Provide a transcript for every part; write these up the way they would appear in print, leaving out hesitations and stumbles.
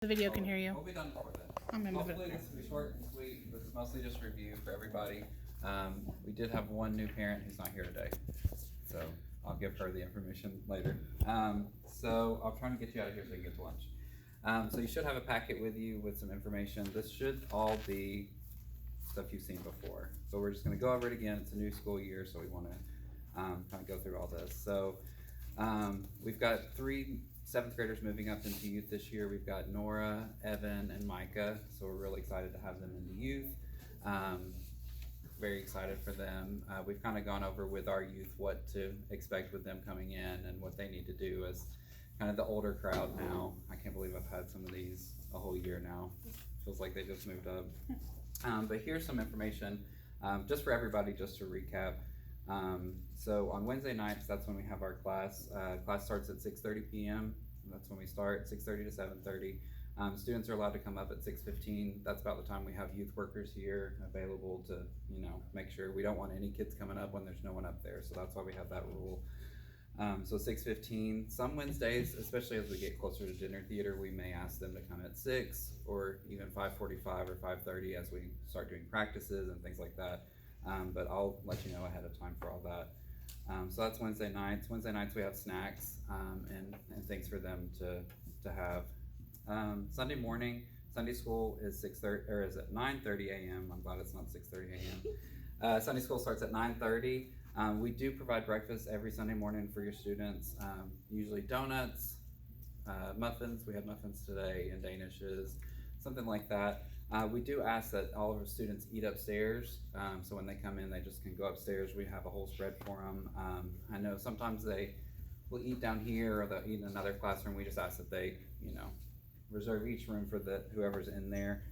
The video can hear you. We'll be done before then. I'm gonna move it. Hopefully this will be short and sweet. This is mostly just review for everybody. We did have one new parent who's not here today, so I'll give her the information later. So I'll try to get you out of here so you can get to lunch. So you should have a packet with you with some information. This should all be stuff you've seen before. So we're just gonna go over it again. It's a new school year, so we wanna kind of go through all this. So we've got 3 7th graders moving up into youth this year. We've got Nora, Evan, and Micah, so we're really excited to have them into youth. Very excited for them. We've kind of gone over with our youth what to expect with them coming in and what they need to do as kind of the older crowd now. I can't believe I've had some of these a whole year now. Feels like they just moved up. But here's some information just for everybody, just to recap. So on Wednesday nights, that's when we have our class. Class starts at 6:30 p.m. That's when we start, 6:30 to 7:30. Students are allowed to come up at 6:15. That's about the time we have youth workers here available to, make sure. We don't want any kids coming up when there's no one up there, so that's why we have that rule. So 6:15. Some Wednesdays, especially as we get closer to dinner theater, we may ask them to come at 6 or even 5:45 or 5:30 as we start doing practices and things like that. But I'll let you know ahead of time for all that. So that's Wednesday nights. Wednesday nights we have snacks and things for them to have. Sunday morning, Sunday school is 6:30 or is at 9:30 a.m. I'm glad it's not 6:30 a.m. Sunday school starts at 9:30. We do provide breakfast every Sunday morning for your students. Usually donuts, muffins. We had muffins today and danishes, something like that. We do ask that all of our students eat upstairs, so when they come in, they just can go upstairs. We have a whole spread for them. I know sometimes they will eat down here or they'll eat in another classroom. We just ask that they, reserve each room for whoever's in there,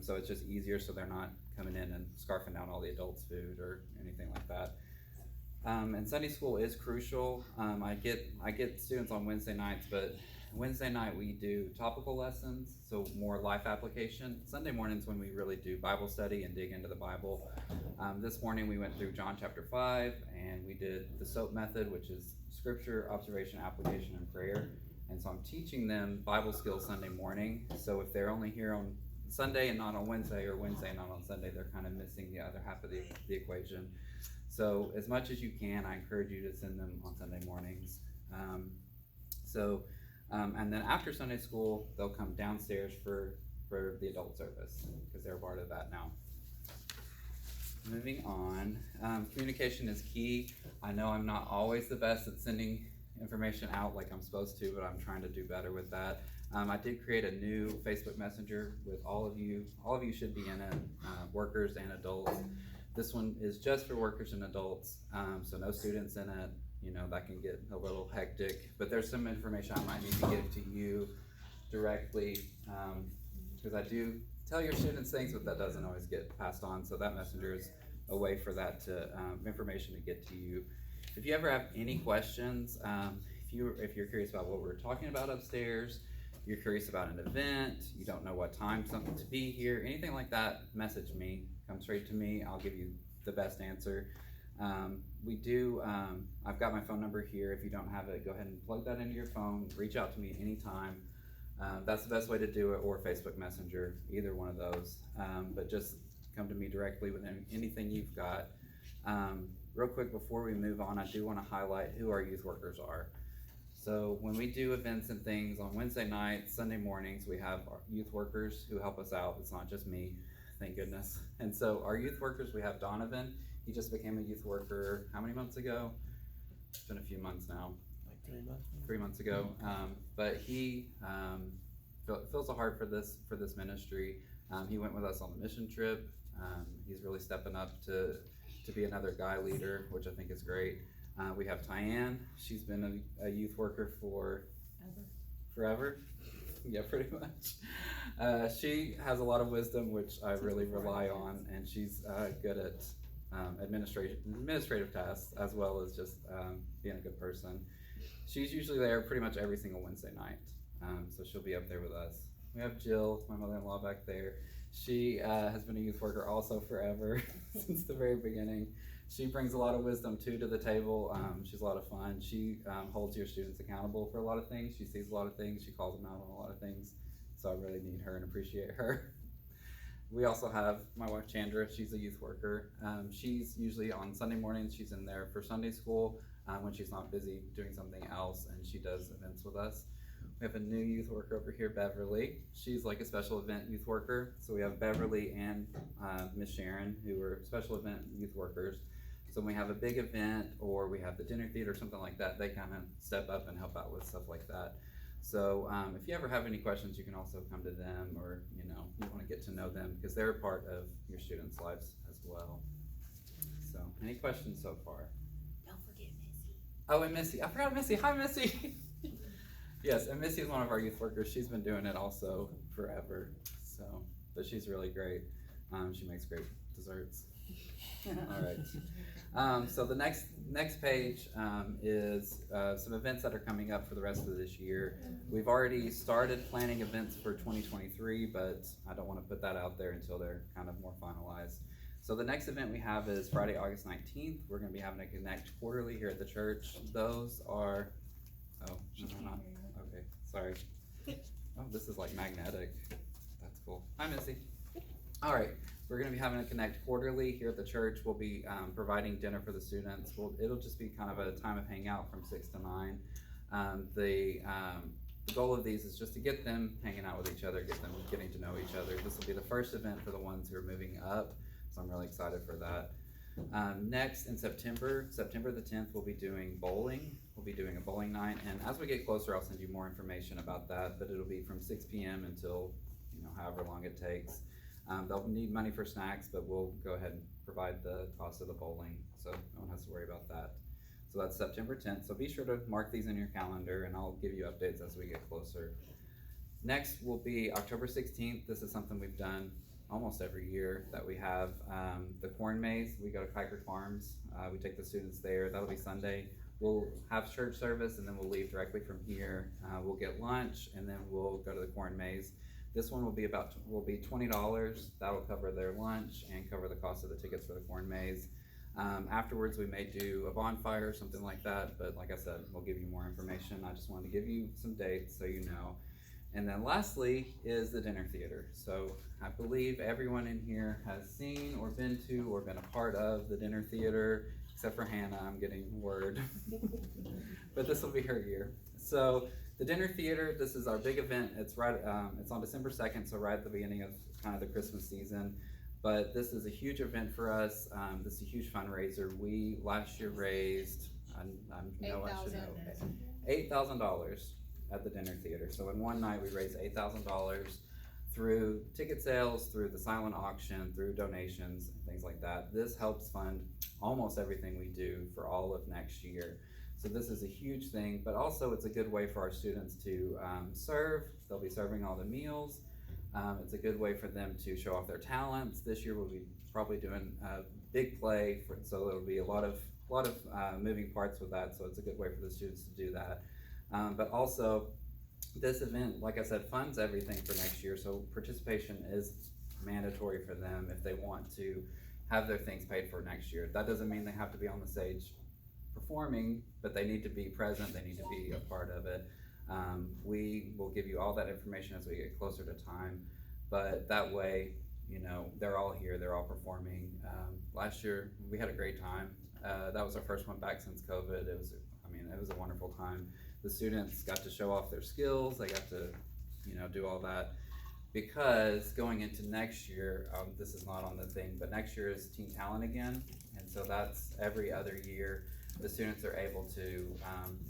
so it's just easier so they're not coming in and scarfing down all the adults' food or anything like that. And Sunday school is crucial. I get students on Wednesday nights, but Wednesday night we do topical lessons, so more life application. Sunday mornings when we really do Bible study and dig into the Bible. This morning we went through John chapter 5 and we did the SOAP method, which is scripture, observation, application, and prayer. And so I'm teaching them Bible skills Sunday morning. So if they're only here on Sunday and not on Wednesday, or Wednesday and not on Sunday, they're kind of missing the other half of the equation. So as much as you can, I encourage you to send them on Sunday mornings. And then after Sunday school, they'll come downstairs for the adult service because they're part of that now. Moving on, communication is key. I know I'm not always the best at sending information out like I'm supposed to, but I'm trying to do better with that. I did create a new Facebook Messenger with all of you. All of you should be in it, workers and adults. This one is just for workers and adults, so no students in it. That can get a little hectic, but there's some information I might need to give to you directly, because I do tell your students things, but that doesn't always get passed on, so that messenger is a way for that information to get to you. If you ever have any questions, if you're curious about what we're talking about upstairs, you're curious about an event, you don't know what time something to be here, anything like that, message me, come straight to me, I'll give you the best answer. I've got my phone number here. If you don't have it, go ahead and plug that into your phone, reach out to me anytime. That's the best way to do it, or Facebook Messenger, either one of those. But just come to me directly with anything you've got. Real quick before we move on, I do want to highlight who our youth workers are. So when we do events and things on Wednesday nights, Sunday mornings, we have our youth workers who help us out. It's not just me, thank goodness. And so our youth workers, we have Donovan. He just became a youth worker, how many months ago? It's been a few months now. Like 3 months? 3 months ago. But he feels a heart for this ministry. He went with us on the mission trip. He's really stepping up to be another guy leader, which I think is great. We have Tyann. She's been a youth worker for forever. Yeah, pretty much. She has a lot of wisdom, which I really rely on, and she's good at administrative tasks as well as just being a good person. She's usually there pretty much every single Wednesday night, so she'll be up there with us. We have Jill, my mother-in-law, back there. She has been a youth worker also forever since the very beginning. She brings a lot of wisdom too to the table. She's a lot of fun. She holds your students accountable for a lot of things. She sees a lot of things. She calls them out on a lot of things. so I really need her and appreciate her. We also have my wife Chandra. She's a youth worker. She's usually on Sunday mornings. She's in there for Sunday school when she's not busy doing something else, and she does events with us. We have a new youth worker over here, Beverly. She's like a special event youth worker. So we have Beverly and Miss Sharon, who are special event youth workers. So when we have a big event or we have the dinner theater or something like that, they kind of step up and help out with stuff like that. So if you ever have any questions, you can also come to them, or you want to get to know them because they're a part of your students' lives as well. So any questions so far? Don't forget Missy. Oh, and Missy. I forgot Missy. Hi, Missy. Yes, and Missy is one of our youth workers. She's been doing it also forever. So, but she's really great. She makes great desserts. All right. So the next page is some events that are coming up for the rest of this year. We've already started planning events for 2023, but I don't want to put that out there until they're kind of more finalized. So the next event we have is Friday, August 19th. We're going to be having a Connect quarterly here at the church. Those are, oh, no, not, okay, sorry. Oh, this is like magnetic. That's cool. Hi, Missy. All right. We're going to be having a Connect quarterly here at the church. We'll be providing dinner for the students. It'll just be kind of a time of hangout from 6 to 9. The goal of these is just to get them hanging out with each other, get them getting to know each other. This will be the first event for the ones who are moving up, so I'm really excited for that. Next in September the 10th, we'll be doing bowling. We'll be doing a bowling night, and as we get closer, I'll send you more information about that, but it'll be from 6 p.m. until however long it takes. They'll need money for snacks, but we'll go ahead and provide the cost of the bowling, so no one has to worry about that. So that's September 10th, so be sure to mark these in your calendar, and I'll give you updates as we get closer. Next will be October 16th. This is something we've done almost every year, that we have the corn maze. We go to Kiker Farms. We take the students there. That'll be Sunday. We'll have church service, and then we'll leave directly from here. We'll get lunch, and then we'll go to the corn maze. This one will be $20. That'll cover their lunch and cover the cost of the tickets for the corn maze. Afterwards, we may do a bonfire or something like that, but like I said, we'll give you more information. I just wanted to give you some dates so you know. And then lastly is the dinner theater. So I believe everyone in here has seen or been to or been a part of the dinner theater, except for Hannah. I'm getting word. But this will be her year. So the dinner theater, this is our big event. It's it's on December 2nd, so right at the beginning of kind of the Christmas season. But this is a huge event for us. This is a huge fundraiser. We last year raised, I should know, $8,000 at the dinner theater. So in one night we raised $8,000 through ticket sales, through the silent auction, through donations, and things like that. This helps fund almost everything we do for all of next year. So this is a huge thing, but also it's a good way for our students to serve. They'll be serving all the meals. It's a good way for them to show off their talents. This year we'll be probably doing a big play, so there'll be a lot of moving parts with that, so it's a good way for the students to do that. But also, this event, like I said, funds everything for next year, so participation is mandatory for them if they want to have their things paid for next year. That doesn't mean they have to be on the stage performing, but they need to be present, they need to be a part of it. We will give you all that information as we get closer to time, but that way, they're all here, they're all performing. Last year, we had a great time. That was our first one back since COVID. It was a wonderful time. The students got to show off their skills, they got to, do all that. Because going into next year, this is not on the thing, but next year is Teen Talent again, and so that's every other year. The students are able to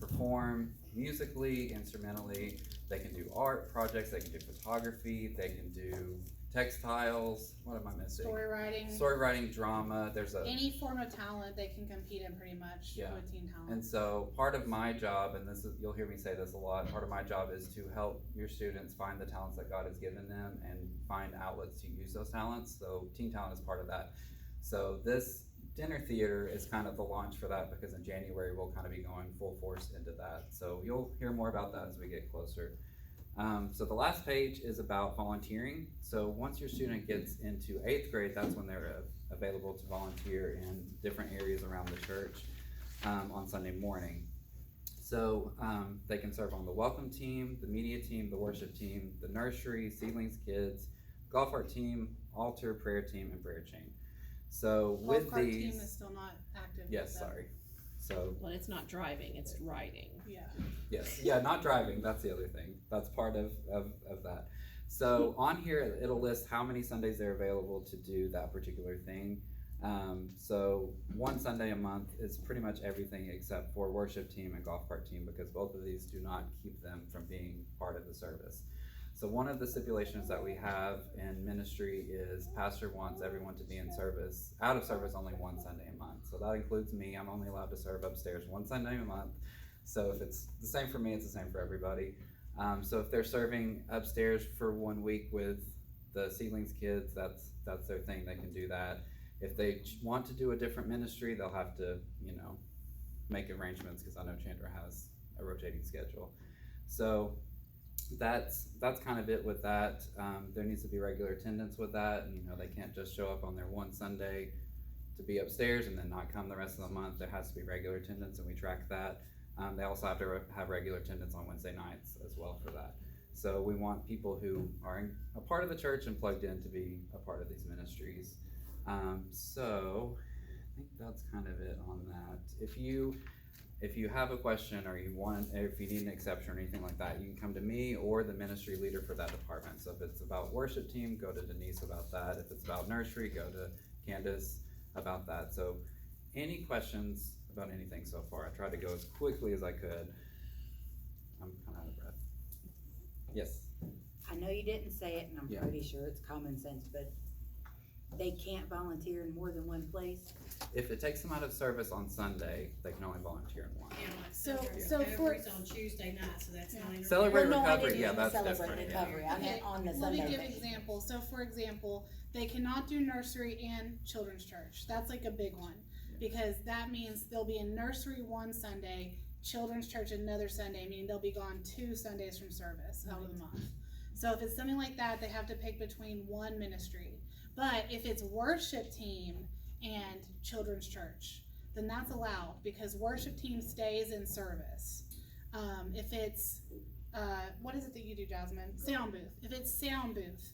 perform musically, instrumentally. They can do art projects, they can do photography, they can do textiles. What am I missing? Story writing, drama. There's any form of talent they can compete in pretty much with Teen Talent. And so part of my job, and this is, you'll hear me say this a lot, part of my job is to help your students find the talents that God has given them and find outlets to use those talents. So Teen Talent is part of that. So this dinner theater is kind of the launch for that, because in January we'll kind of be going full force into that. So you'll hear more about that as we get closer. So the last page is about volunteering. So once your student gets into 8th grade, that's when they're available to volunteer in different areas around the church on Sunday morning. So they can serve on the welcome team, the media team, the worship team, the nursery, seedlings, kids, golf art team, altar, prayer team, and prayer chain. So with Golf cart these, team is still not active. yes, with them. sorry. So Well, it's not driving, it's riding. Yeah. yes, yeah, not driving. That's the other thing. That's part of that. So on here, it'll list how many Sundays they're available to do that particular thing. So one Sunday a month is pretty much everything except for worship team and golf cart team, because both of these do not keep them from being part of the service. So one of the stipulations that we have in ministry is pastor wants everyone to be in service, out of service only one Sunday a month. So that includes me. I'm only allowed to serve upstairs one Sunday a month. So if it's the same for me, it's the same for everybody. So if they're serving upstairs for 1 week with the Seedlings kids, that's their thing. They can do that. If they want to do a different ministry, they'll have to, make arrangements, because I know Chandra has a rotating schedule. So that's kind of it with that. There needs to be regular attendance with that, and they can't just show up on their one Sunday to be upstairs and then not come the rest of the month. There has to be regular attendance, and we track that. They also have to have regular attendance on Wednesday nights as well for that. So we want people who are a part of the church and plugged in to be a part of these ministries. So I think that's kind of it on that. If you have a question, or if you need an exception or anything like that, you can come to me or the ministry leader for that department. So if it's about worship team, go to Denise about that. If it's about nursery, go to Candace about that. So any questions about anything so far? I tried to go as quickly as I could. I'm kind of out of breath. Yes. I know you didn't say it, and I'm Yeah. pretty sure it's common sense, but they can't volunteer in more than one place? If it takes them out of service on Sunday, they can only volunteer in one. Yeah, like So- Celebrate so for- Recovery's on Tuesday night, so that's not. Celebrate Well, no, I Recovery, didn't yeah, mean that's Celebrate different, yeah. Recovery. I meant on the Let Sunday me give thing. examples. So for example, they cannot do nursery and children's church. That's like a big one, because that means they'll be in nursery one Sunday, children's church another Sunday, meaning they'll be gone 2 Sundays from service out of the month. So if it's something like that, they have to pick between one ministry. But if it's worship team and children's church, then that's allowed, because worship team stays in service. If it's, what is it that you do, Jasmine? Sound booth. If it's sound booth,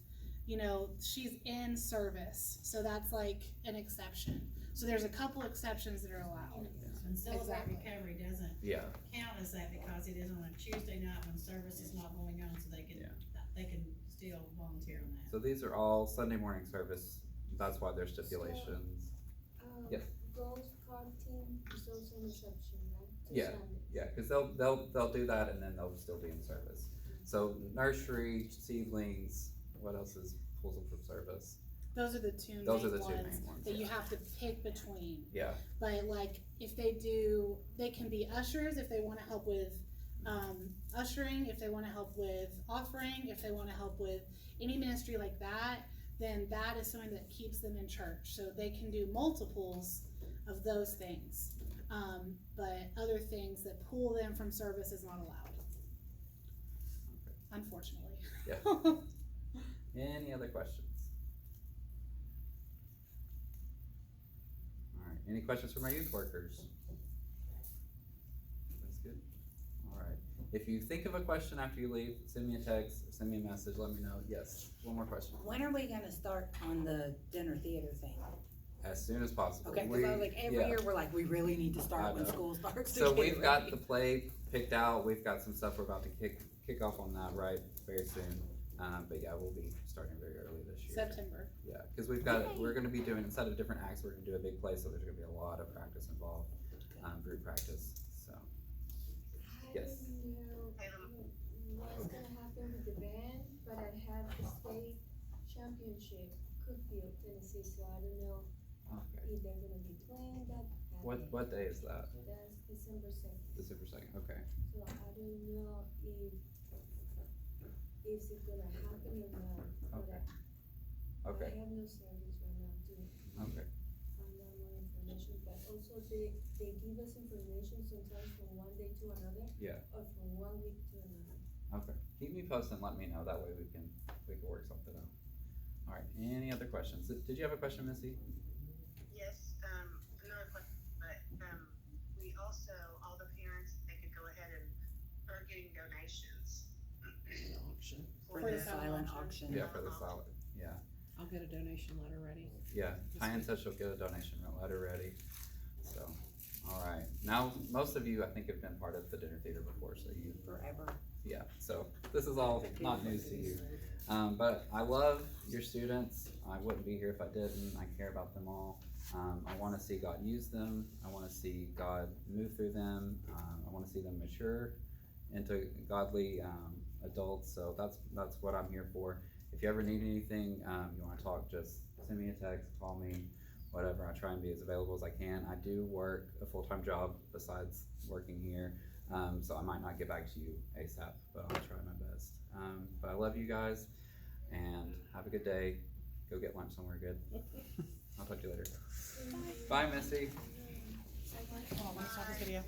she's in service. So that's like an exception. So there's a couple exceptions that are allowed. And Celebrate Exactly. Recovery doesn't Yeah. count as that, because it is on a Tuesday night when service is not going on, so they can still volunteer on that. So these are all Sunday morning service. That's why there's stipulations. Yes. Golf cart team is also an exception, right? To Yeah. Sunday. Yeah, because they'll do that, and then they'll still be in service. So nursery, seedlings, what else pulls them from service? Those are the two Those are main the two ones main ones, that you yeah. have to pick between. Yeah. But like, if they can be ushers if they want to help with ushering, if they want to help with offering, if they want to help with any ministry like that, then that is something that keeps them in church. So they can do multiples of those things. But other things that pull them from service is not allowed. Unfortunately. Yeah. Any other questions? All right, any questions from our youth workers? That's good. All right, if you think of a question after you leave, send me a text, send me a message, let me know. Yes, one more question. When are we gonna start on the dinner theater thing? As soon as possible. Okay, cause I was like, every yeah. year we're like, we really need to I start when know. school starts. to So get we've got ready. the play picked out, we've got some stuff we're about to kick off on that very soon. But yeah, we'll be starting very early this year. September. Yeah, because we're gonna be doing, instead of different acts, we're gonna do a big play, so there's gonna be a lot of practice involved, group practice, so. Yes. I don't know what's gonna happen with the band, but I have the state championship, Cookville, Tennessee, so I don't know Okay. if they're gonna be playing that day. What day is that? That's December 2nd, December 2nd, okay. so I don't know if it's gonna happen or not, but Okay. I Okay, have no service right now to okay, find out more information, but also they give us information sometimes from one day to another. Yeah. Or from 1 week to another. okay. Keep me posted and let me know, that way we can work something out. All right, any other questions? Did you have a question, Missy? Yes, another question, but, we also, all the parents, they could go ahead getting donations. Auction. For For the the silent silent auction. auction. Yeah, for the solid, yeah. I'll get a donation letter ready. Yeah, Diane said she'll get a donation letter ready, so, alright. Now, most of you, I think, have been part of the dinner theater before, so you, Forever. yeah, so this is all not news to you. But I love your students. I wouldn't be here if I didn't. I care about them all. I wanna see God use them. I wanna see God move through them. I wanna see them mature into godly, adults, so that's what I'm here for. If you ever need anything, you wanna talk, just send me a text, call me, whatever. I try and be as available as I can. I do work a full-time job besides working here, so I might not get back to you ASAP, but I'll try my best. But I love you guys, and have a good day. Go get lunch somewhere good. I'll talk to you later. Bye, Missy. Oh, let's stop this video.